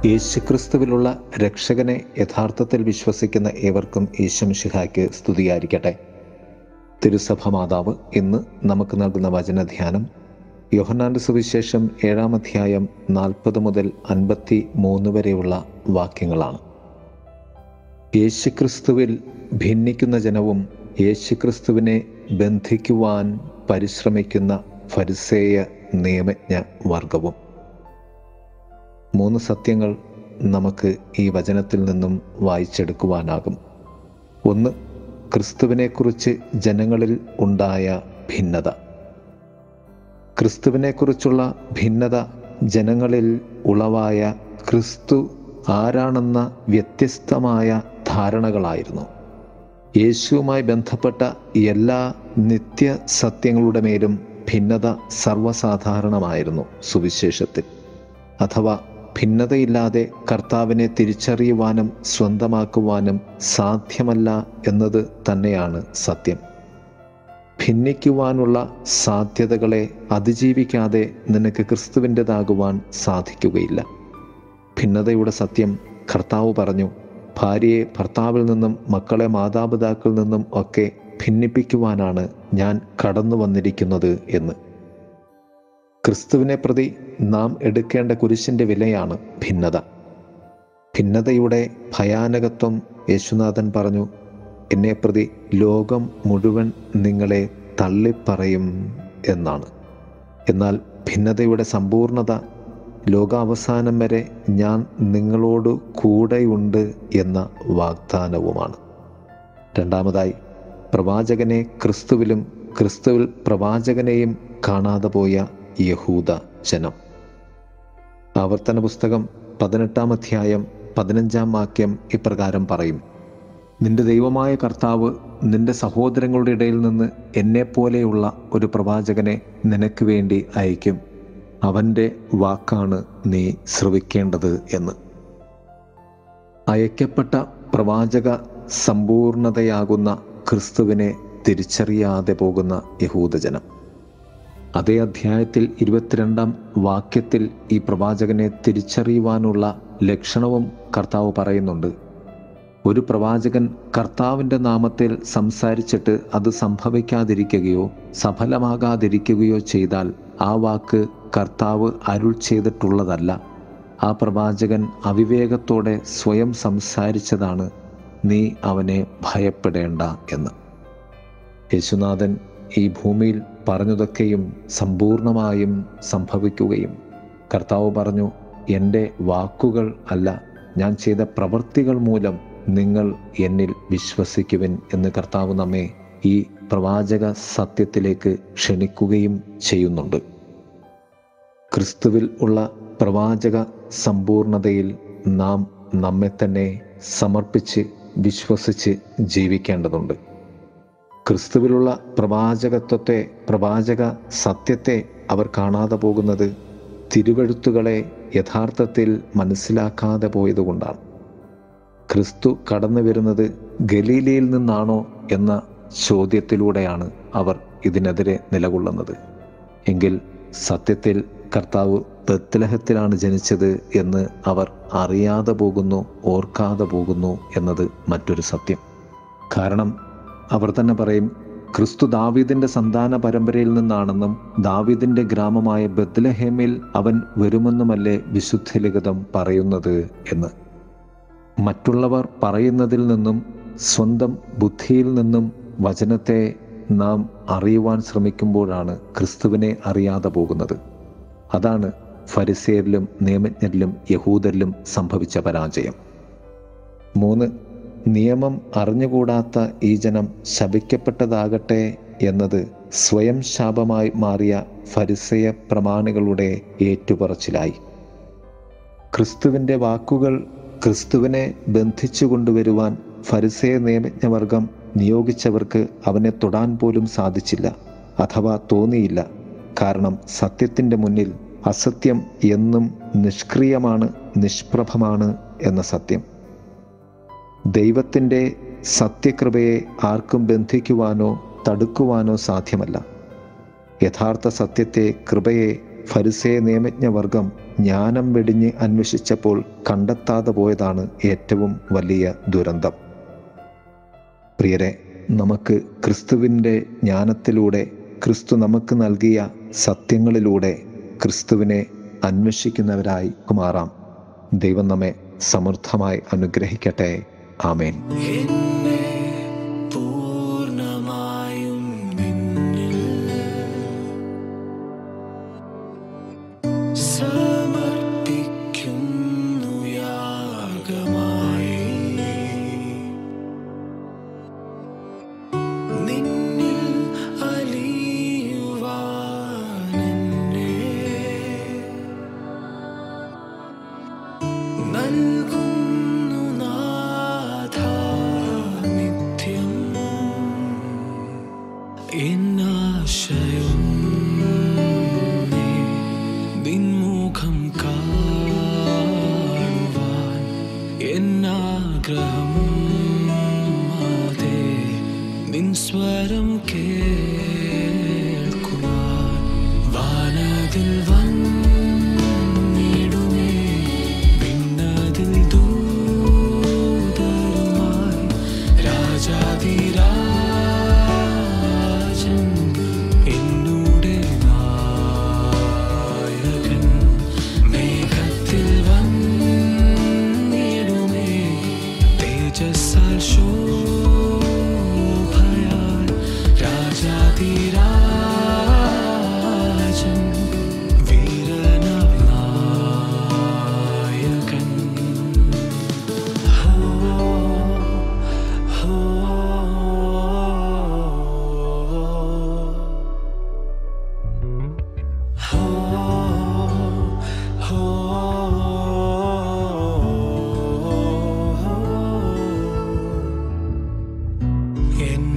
യേശുക്രിസ്തുവിലുള്ള രക്ഷകനെ യഥാർത്ഥത്തിൽ വിശ്വസിക്കുന്ന ഏവർക്കും യേശുമിശിഹായ്ക്ക് സ്തുതിയായിരിക്കട്ടെ. തിരുസഭ മാതാവ് ഇന്ന് നമുക്ക് നൽകുന്ന വചനധ്യാനം യോഹന്നാന്റെ സുവിശേഷം 7-ാം അധ്യായം 40 മുതൽ 53 വരെയുള്ള വാക്യങ്ങളാണ്. യേശുക്രിസ്തുവിൽ ഭിന്നിക്കുന്ന ജനവും യേശുക്രിസ്തുവിനെ ബന്ധിക്കുവാൻ പരിശ്രമിക്കുന്ന ഫരിസേയ നിയമജ്ഞ വർഗവും. 3 സത്യങ്ങൾ നമുക്ക് ഈ വചനത്തിൽ നിന്നും വായിച്ചെടുക്കുവാനാകും. 1. ക്രിസ്തുവിനെക്കുറിച്ച് ജനങ്ങളിൽ ഉണ്ടായ ഭിന്നത. ക്രിസ്തുവിനെക്കുറിച്ചുള്ള ഭിന്നത ജനങ്ങളിൽ ഉളവായ ക്രിസ്തു ആരാണെന്ന വ്യത്യസ്തമായ ധാരണകളായിരുന്നു. യേശുവുമായി ബന്ധപ്പെട്ട എല്ലാ നിത്യസത്യങ്ങളുടെ മേലും ഭിന്നത സർവ്വസാധാരണമായിരുന്നു സുവിശേഷത്തിൽ. അഥവാ ഭിന്നതയില്ലാതെ കർത്താവിനെ തിരിച്ചറിയുവാനും സ്വന്തമാക്കുവാനും സാധ്യമല്ല എന്നത് തന്നെയാണ് സത്യം. ഭിന്നിക്കുവാനുള്ള സാധ്യതകളെ അതിജീവിക്കാതെ നിനക്ക് ക്രിസ്തുവിൻ്റെതാകുവാൻ സാധിക്കുകയില്ല. ഭിന്നതയുടെ സത്യം കർത്താവ് പറഞ്ഞു, ഭാര്യയെ ഭർത്താവിൽ നിന്നും മക്കളെ മാതാപിതാക്കളിൽ നിന്നും ഒക്കെ ഭിന്നിപ്പിക്കുവാനാണ് ഞാൻ കടന്നു വന്നിരിക്കുന്നത് എന്ന്. ക്രിസ്തുവിനെ പ്രതി നാം എടുക്കേണ്ട കുരിശിൻ്റെ വിലയാണ് ഭിന്നത. ഭിന്നതയുടെ ഭയാനകത്വം യേശുനാഥൻ പറഞ്ഞു, എന്നെ പ്രതി ലോകം മുഴുവൻ നിങ്ങളെ തള്ളിപ്പറയും എന്നാണ്. എന്നാൽ ഭിന്നതയുടെ സമ്പൂർണത ലോകാവസാനം വരെ ഞാൻ നിങ്ങളോട് കൂടെയുണ്ട് എന്ന വാഗ്ദാനവുമാണ്. രണ്ടാമതായി, പ്രവാചകനെ ക്രിസ്തുവിലും ക്രിസ്തുവിൽ പ്രവാചകനെയും കാണാതെ പോയ യഹൂദ ജനം. ആവർത്തന പുസ്തകം 18-ാം അധ്യായം 15-ാം വാക്യം ഇപ്രകാരം പറയും, നിന്റെ ദൈവമായ കർത്താവ് നിന്റെ സഹോദരങ്ങളുടെ ഇടയിൽ നിന്ന് എന്നെപ്പോലെയുള്ള ഒരു പ്രവാചകനെ നിനക്ക് വേണ്ടി അയക്കും, അവൻ്റെ വാക്കാണ് നീ ശ്രവിക്കേണ്ടത് എന്ന്. അയക്കപ്പെട്ട പ്രവാചക സമ്പൂർണതയാകുന്ന ക്രിസ്തുവിനെ തിരിച്ചറിയാതെ പോകുന്ന യഹൂദജനം. അതേ അധ്യായത്തിൽ 22-ാം വാക്യത്തിൽ ഈ പ്രവാചകനെ തിരിച്ചറിയുവാനുള്ള ലക്ഷണവും കർത്താവ് പറയുന്നുണ്ട്. ഒരു പ്രവാചകൻ കർത്താവിൻ്റെ നാമത്തിൽ സംസാരിച്ചിട്ട് അത് സംഭവിക്കാതിരിക്കുകയോ സഫലമാകാതിരിക്കുകയോ ചെയ്താൽ ആ വാക്ക് കർത്താവ് അരുൾ ചെയ്തിട്ടുള്ളതല്ല. ആ പ്രവാചകൻ അവിവേകത്തോടെ സ്വയം സംസാരിച്ചതാണ്, നീ അവനെ ഭയപ്പെടേണ്ട എന്ന്. യേശുനാഥൻ ഈ ഭൂമിയിൽ പറഞ്ഞതൊക്കെയും സമ്പൂർണമായും സംഭവിക്കുകയും കർത്താവ് പറഞ്ഞു, എൻ്റെ വാക്കുകൾ അല്ല, ഞാൻ ചെയ്ത പ്രവൃത്തികൾ മൂലം നിങ്ങൾ എന്നിൽ വിശ്വസിക്കുവിൻ എന്ന് കർത്താവ് നമ്മെ ഈ പ്രവാചക സത്യത്തിലേക്ക് ക്ഷണിക്കുകയും ചെയ്യുന്നുണ്ട്. ക്രിസ്തുവിൽ ഉള്ള പ്രവാചക സമ്പൂർണതയിൽ നാം നമ്മെ തന്നെ സമർപ്പിച്ച് വിശ്വസിച്ച് ജീവിക്കേണ്ടതുണ്ട്. ക്രിസ്തുവിലുള്ള പ്രവാചകത്വത്തെ, പ്രവാചക സത്യത്തെ അവർ കാണാതെ പോകുന്നത് തിരുവെഴുത്തുകളെ യഥാർത്ഥത്തിൽ മനസ്സിലാക്കാതെ പോയതുകൊണ്ടാണ്. ക്രിസ്തു കടന്നു വരുന്നത് ഗലീലയിൽ നിന്നാണോ എന്ന ചോദ്യത്തിലൂടെയാണ് അവർ ഇതിനെതിരെ നിലകൊള്ളുന്നത്. എങ്കിൽ സത്യത്തിൽ കർത്താവ് ബത്ലഹത്തിലാണ് ജനിച്ചത് എന്ന് അവർ അറിയാതെ പോകുന്നു, ഓർക്കാതെ പോകുന്നു എന്നത് മറ്റൊരു സത്യം. കാരണം അവർ തന്നെ പറയും, ക്രിസ്തു ദാവീദിൻ്റെ സന്താന പരമ്പരയിൽ നിന്നാണെന്നും ദാവീദിൻ്റെ ഗ്രാമമായ ബത്ലഹേമിൽ അവൻ വരുമെന്നുമല്ലേ വിശുദ്ധ ലിഖിതം പറയുന്നത് എന്ന്. മറ്റുള്ളവർ പറയുന്നതിൽ നിന്നും സ്വന്തം ബുദ്ധിയിൽ നിന്നും വചനത്തെ നാം അറിയുവാൻ ശ്രമിക്കുമ്പോഴാണ് ക്രിസ്തുവിനെ അറിയാതെ പോകുന്നത്. അതാണ് ഫരിസേയരിലും നിയമജ്ഞരിലും യഹൂദരിലും സംഭവിച്ച പരാജയം. 3. നിയമം അറിഞ്ഞുകൂടാത്ത ഈ ജനം ശപിക്കപ്പെട്ടതാകട്ടെ എന്നത് സ്വയം ശാപമായി മാറിയ ഫരിസേയ പ്രമാണികളുടെ ഏറ്റുപറച്ചിലായി. ക്രിസ്തുവിൻ്റെ വാക്കുകൾ ക്രിസ്തുവിനെ ബന്ധിച്ചു കൊണ്ടുവരുവാൻ ഫരിസേയ നിയമജ്ഞവർഗം നിയോഗിച്ചവർക്ക് അവനെ തൊടാൻ പോലും സാധിച്ചില്ല, അഥവാ തോന്നിയില്ല. കാരണം സത്യത്തിൻ്റെ മുന്നിൽ അസത്യം എന്നും നിഷ്ക്രിയമാണ്, നിഷ്പ്രഭമാണ് എന്ന സത്യം. ദൈവത്തിൻ്റെ സത്യകൃപയെ ആർക്കും ബന്ധിക്കുവാനോ തടുക്കുവാനോ സാധ്യമല്ല. യഥാർത്ഥ സത്യത്തെ, കൃപയെ ഫരിസേയ നിയമജ്ഞവർഗം ജ്ഞാനം വെടിഞ്ഞ് അന്വേഷിച്ചപ്പോൾ കണ്ടെത്താതെ പോയതാണ് ഏറ്റവും വലിയ ദുരന്തം. പ്രിയരെ, നമുക്ക് ക്രിസ്തുവിൻ്റെ ജ്ഞാനത്തിലൂടെ, ക്രിസ്തു നമുക്ക് നൽകിയ സത്യങ്ങളിലൂടെ ക്രിസ്തുവിനെ അന്വേഷിക്കുന്നവരായി മാറാം. ദൈവം നമ്മെ സമൃദ്ധമായി അനുഗ്രഹിക്കട്ടെ. ആമേൻ. എന്നാശയം നിൻമുഖം കാണുവാൻ, എന്നാഗ്രഹം അതേ നിൻ സ്വരം കേൾക്കുവാൻ. വാനതിൽ വന്നിടുമേ, വിണ്ണതിൽ ദൂതരുമായി രാജാധിരാ en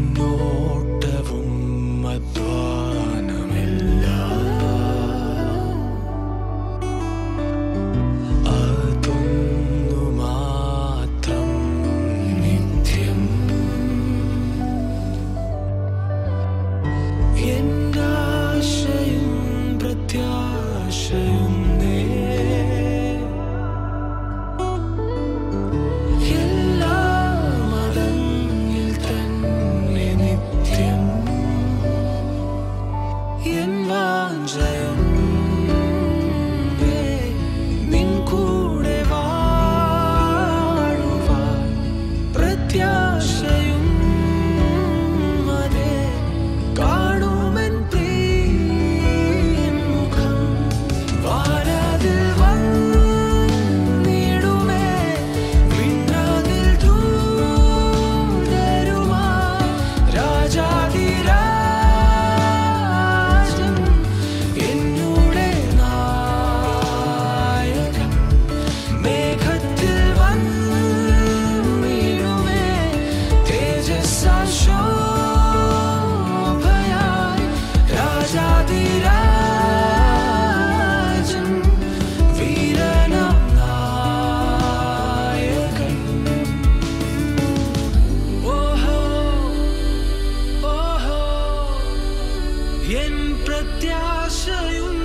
പ്രത്യാശയും